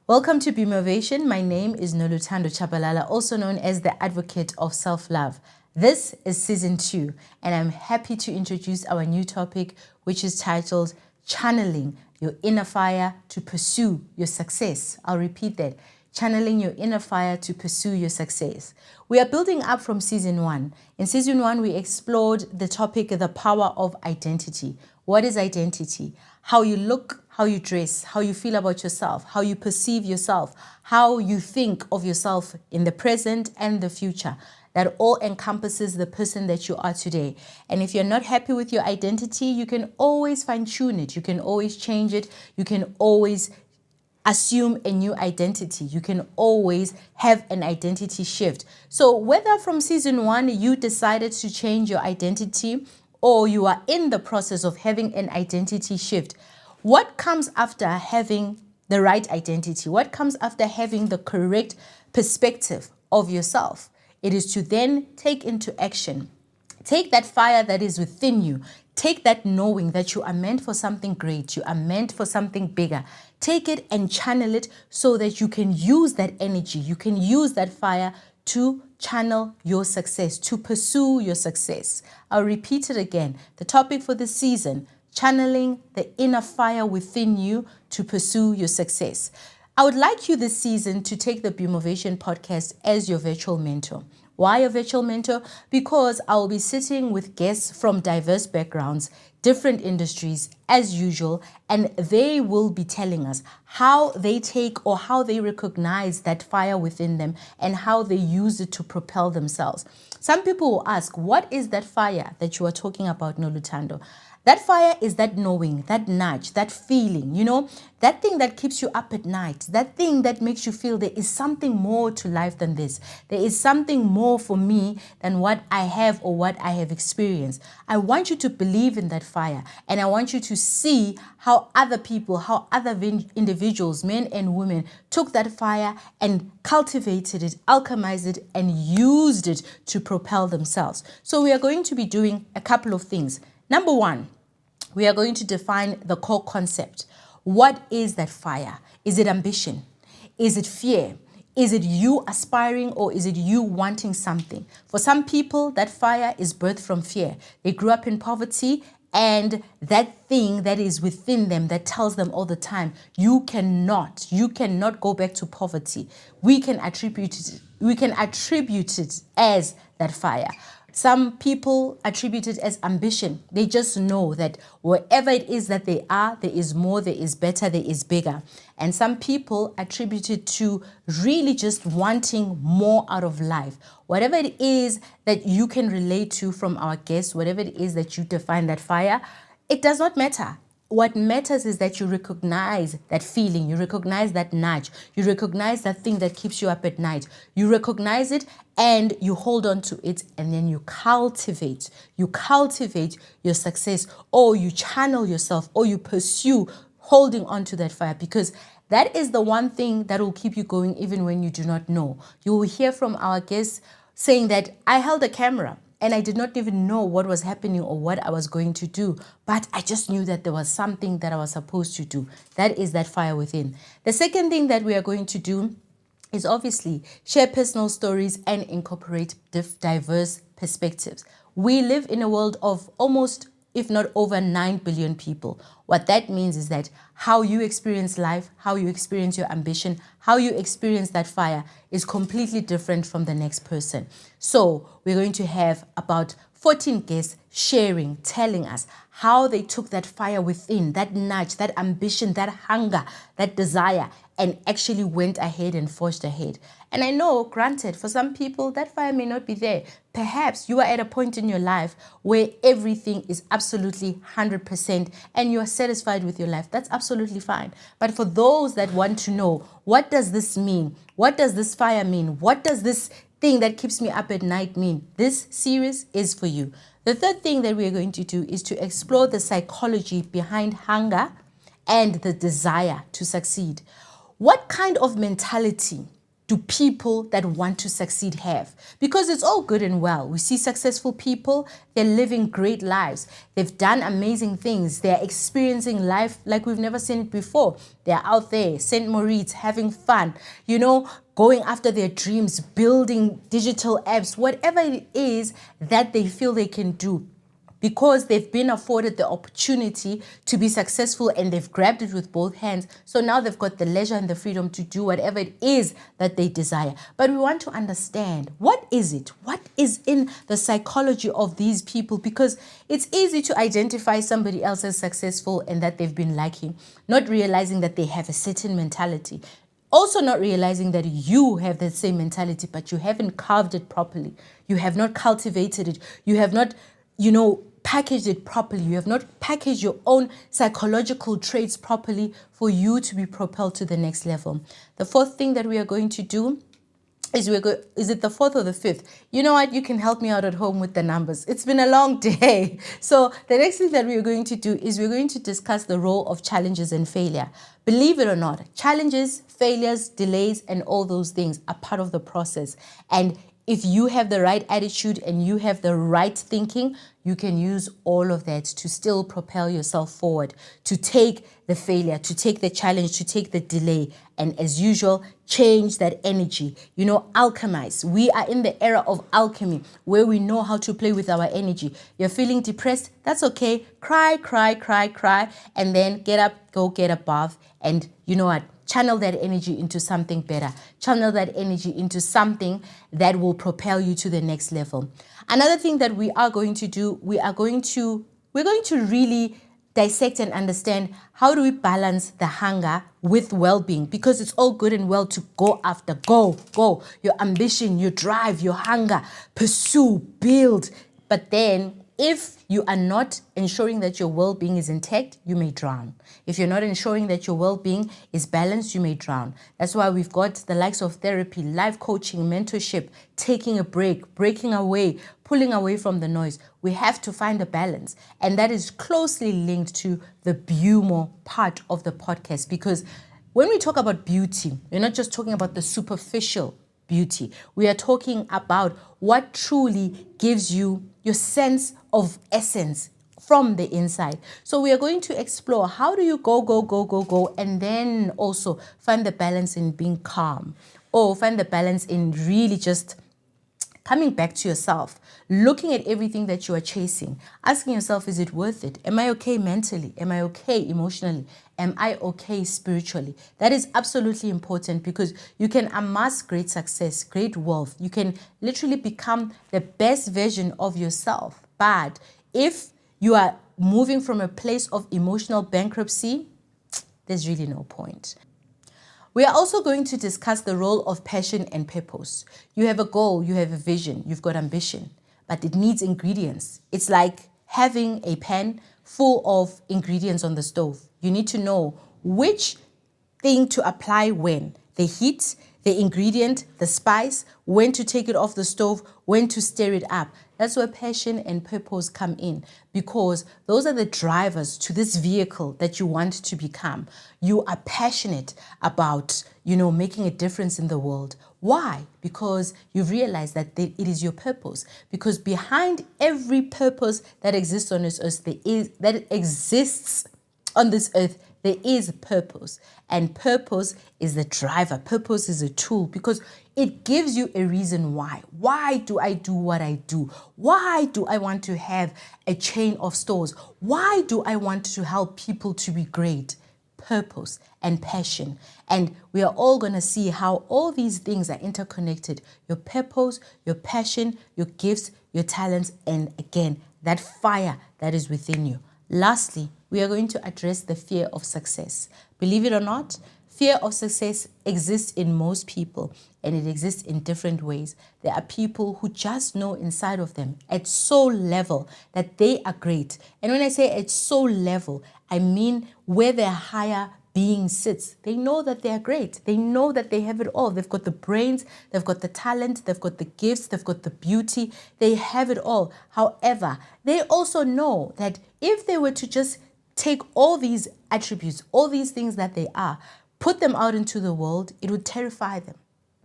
Welcome to BeauMovation. My name is Nolutando Chabalala, also known as the Advocate of Self-Love. This is Season 2, and I'm happy to introduce our new topic, which is titled Channeling Your Inner Fire to Pursue Your Success. I'll repeat that. Channeling your inner fire to pursue your success. We are building up from Season 1. In Season 1, we explored the topic, the power of identity. What is identity? How you look, how you dress, how you feel about yourself, how you perceive yourself, how you think of yourself in the present and the future. That all encompasses the person that you are today. And if you're not happy with your identity, you can always fine-tune it. You can always change it. You can always assume a new identity. You can always have an identity shift. So whether from Season 1 you decided to change your identity or you are in the process of having an identity shift, what comes after having the right identity? What comes after having the correct perspective of yourself? It is to then take into action. Take that fire that is within you. Take that knowing that you are meant for something great. You are meant for something bigger. Take it and channel it so that you can use that energy. You can use that fire to channel your success, to pursue your success. I'll repeat it again. The topic for this season, channeling the inner fire within you to pursue your success. I would like you this season to take the BeauMovation podcast as your virtual mentor. Why a virtual mentor? Because I will be sitting with guests from diverse backgrounds, different industries as usual, and they will be telling us how they take or how they recognize that fire within them and how they use it to propel themselves. Some people will ask, what is that fire that you are talking about, Nolutando? That fire is that knowing, that nudge, that feeling, that thing that keeps you up at night, that thing that makes you feel there is something more to life than this. There is something more for me than what I have or what I have experienced. I want you to believe in that fire, and I want you to see how other people, how other individuals, men and women, took that fire and cultivated it, alchemized it, and used it to propel themselves. So we are going to be doing a couple of things. Number one, we are going to define the core concept. What is that fire? Is it ambition? Is it fear? Is it you aspiring, or is it you wanting something? For some people, that fire is birthed from fear. They grew up in poverty, and that thing that is within them that tells them all the time, you cannot go back to poverty. We can attribute it as that fire. Some people attribute it as ambition. They just know that wherever it is that they are, there is more, there is better, there is bigger. And some people attribute it to really just wanting more out of life. Whatever it is that you can relate to from our guests, whatever it is that you define that fire, it does not matter. What matters is that you recognize that feeling, you recognize that nudge, you recognize that thing that keeps you up at night. You recognize it and you hold on to it, and then you cultivate your success, or you channel yourself, or you pursue holding on to that fire, because that is the one thing that will keep you going even when you do not know. You will hear from our guests saying that I held a camera and I did not even know what was happening or what I was going to do, but I just knew that there was something that I was supposed to do. That is that fire within. The second thing that we are going to do is obviously share personal stories and incorporate diverse perspectives. We live in a world of almost, if not over 9 billion people. What that means is that how you experience life, how you experience your ambition, how you experience that fire is completely different from the next person. So we're going to have about 14 guests sharing, telling us how they took that fire within, that nudge, that ambition, that hunger, that desire, and actually went ahead and forged ahead. And I know, granted, for some people, that fire may not be there. Perhaps you are at a point in your life where everything is absolutely 100% and you're satisfied with your life. That's absolutely fine. But for those that want to know, what does this mean? What does this fire mean? What does this thing that keeps me up at night mean? This series is for you. The third thing that we are going to do is to explore the psychology behind hunger and the desire to succeed. What kind of mentality do people that want to succeed have? Because it's all good and well. We see successful people, they're living great lives. They've done amazing things. They're experiencing life like we've never seen it before. They're out there, St. Moritz, having fun, going after their dreams, building digital apps, whatever it is that they feel they can do. Because they've been afforded the opportunity to be successful and they've grabbed it with both hands. So now they've got the leisure and the freedom to do whatever it is that they desire. But we want to understand, what is it? What is in the psychology of these people? Because it's easy to identify somebody else as successful and that they've been lacking, not realizing that they have a certain mentality. Also not realizing that you have that same mentality, but you haven't carved it properly. You have not cultivated it. You have not packaged it properly. You have not packaged your own psychological traits properly for you to be propelled to the next level. The fourth thing that we are going to do is is it the fourth or the fifth? You know what? You can help me out at home with the numbers. It's been a long day. So the next thing that we are going to do is we're going to discuss the role of challenges and failure. Believe it or not, challenges, failures, delays, and all those things are part of the process. And if you have the right attitude and you have the right thinking, you can use all of that to still propel yourself forward, to take the failure, to take the challenge, to take the delay, and as usual, change that energy. Alchemize. We are in the era of alchemy where we know how to play with our energy. You're feeling depressed? That's okay. Cry, cry, cry, cry, and then get up, go get a bath, and you know what? Channel that energy into something better. Channel that energy into something that will propel you to the next level. Another thing that we are going to do, we're going to really dissect and understand how do we balance the hunger with well-being, because it's all good and well to go after, go, your ambition, your drive, your hunger, pursue, build. But then if you are not ensuring that your well-being is intact, you may drown. If you're not ensuring that your well-being is balanced, you may drown. That's why we've got the likes of therapy, life coaching, mentorship, taking a break, breaking away, pulling away from the noise. We have to find a balance. And that is closely linked to the BeauMo part of the podcast, because when we talk about beauty, we're not just talking about the superficial beauty. We are talking about what truly gives you your sense of essence from the inside. So we are going to explore, how do you go, and then also find the balance in being calm, or find the balance in really just coming back to yourself, looking at everything that you are chasing, asking yourself, is it worth it? Am I okay mentally? Am I okay emotionally? Am I okay spiritually? That is absolutely important, because you can amass great success, great wealth. You can literally become the best version of yourself. But if you are moving from a place of emotional bankruptcy, there's really no point. We are also going to discuss the role of passion and purpose. You have a goal, you have a vision, you've got ambition, but it needs ingredients. It's like having a pan full of ingredients on the stove. You need to know which thing to apply when. The heat, the ingredient, the spice, when to take it off the stove, when to stir it up. That's where passion and purpose come in, because those are the drivers to this vehicle that you want to become. You are passionate about, making a difference in the world. Why? Because you've realized that it is your purpose. Because behind every purpose that exists on this earth, there is purpose. And purpose is the driver. Purpose is a tool, because it gives you a reason why. Why do I do what I do? Why do I want to have a chain of stores? Why do I want to help people to be great? Purpose and passion. And we are all going to see how all these things are interconnected. Your purpose, your passion, your gifts, your talents, and again, that fire that is within you. Lastly, we are going to address the fear of success. Believe it or not, fear of success exists in most people, and it exists in different ways. There are people who just know inside of them at soul level that they are great. And when I say at soul level, I mean where their higher being sits. They know that they are great. They know that they have it all. They've got the brains, they've got the talent, they've got the gifts, they've got the beauty. They have it all. However, they also know that if they were to just take all these attributes, all these things that they are, put them out into the world, it would terrify them.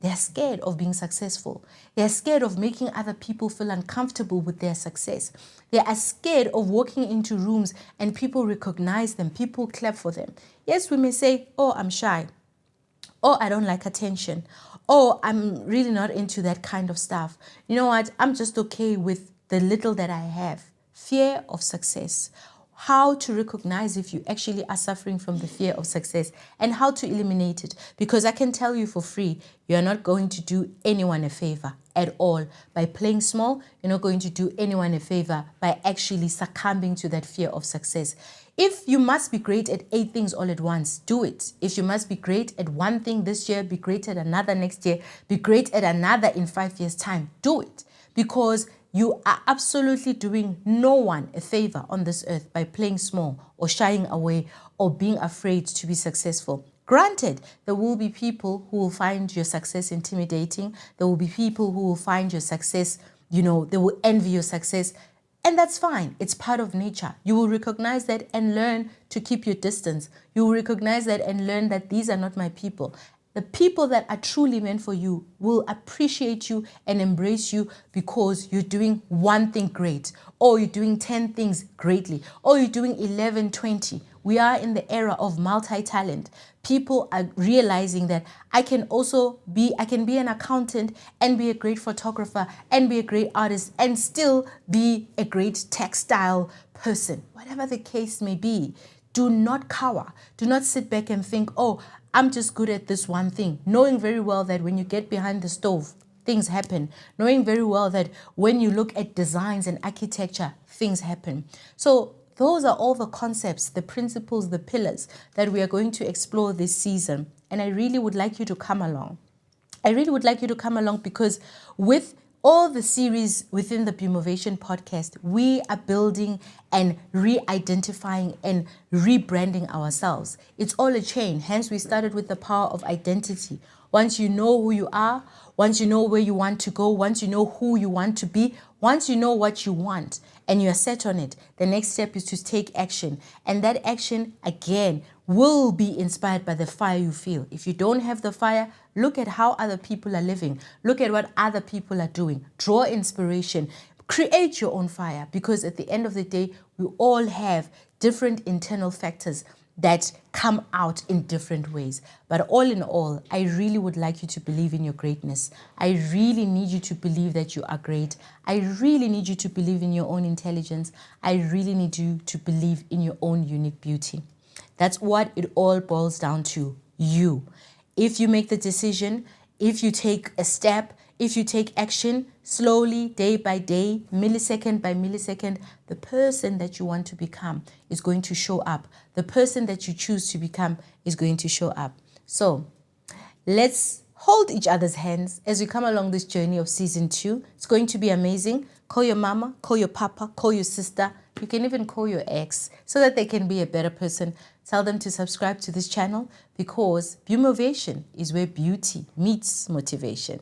They're scared of being successful. They're scared of making other people feel uncomfortable with their success. They are scared of walking into rooms and people recognize them, people clap for them. Yes, we may say, oh, I'm shy. Oh, I don't like attention. Oh, I'm really not into that kind of stuff. You know what? I'm just okay with the little that I have. Fear of success. How to recognize if you actually are suffering from the fear of success and how to eliminate it. Because I can tell you for free, you're not going to do anyone a favor at all. By playing small, you're not going to do anyone a favor by actually succumbing to that fear of success. If you must be great at 8 things all at once, do it. If you must be great at one thing this year, be great at another next year, be great at another in 5 years' time, do it. Because you are absolutely doing no one a favor on this earth by playing small or shying away or being afraid to be successful. Granted, there will be people who will find your success intimidating. There will be people who will find your success, they will envy your success. And that's fine. It's part of nature. You will recognize that and learn to keep your distance. You will recognize that and learn that these are not my people. The people that are truly meant for you will appreciate you and embrace you because you're doing one thing great, or you're doing 10 things greatly, or you're doing 11, 20. We are in the era of multi-talent. People are realizing that I can be an accountant and be a great photographer and be a great artist and still be a great textile person. Whatever the case may be, do not cower. Do not sit back and think, oh, I'm just good at this one thing. Knowing very well that when you get behind the stove, things happen. Knowing very well that when you look at designs and architecture, things happen. So those are all the concepts, the principles, the pillars that we are going to explore this season. And I really would like you to come along. I really would like you to come along because with all the series within the BeauMovation podcast, we are building and re-identifying and rebranding ourselves. It's all a chain. Hence, we started with the power of identity. Once you know who you are, once you know where you want to go, once you know who you want to be, once you know what you want and you're set on it, the next step is to take action. And that action, again, will be inspired by the fire you feel. If you don't have the fire, look at how other people are living. Look at what other people are doing. Draw inspiration. Create your own fire, because at the end of the day, we all have different internal factors that come out in different ways. But all in all, I really would like you to believe in your greatness. I really need you to believe that you are great. I really need you to believe in your own intelligence. I really need you to believe in your own unique beauty. That's what it all boils down to, you. If you make the decision, if you take a step, if you take action slowly, day by day, millisecond by millisecond, the person that you want to become is going to show up. The person that you choose to become is going to show up. So let's hold each other's hands as we come along this journey of season 2. It's going to be amazing. Call your mama, call your papa, call your sister. You can even call your ex so that they can be a better person. Tell them to subscribe to this channel because BeauMovation is where beauty meets motivation.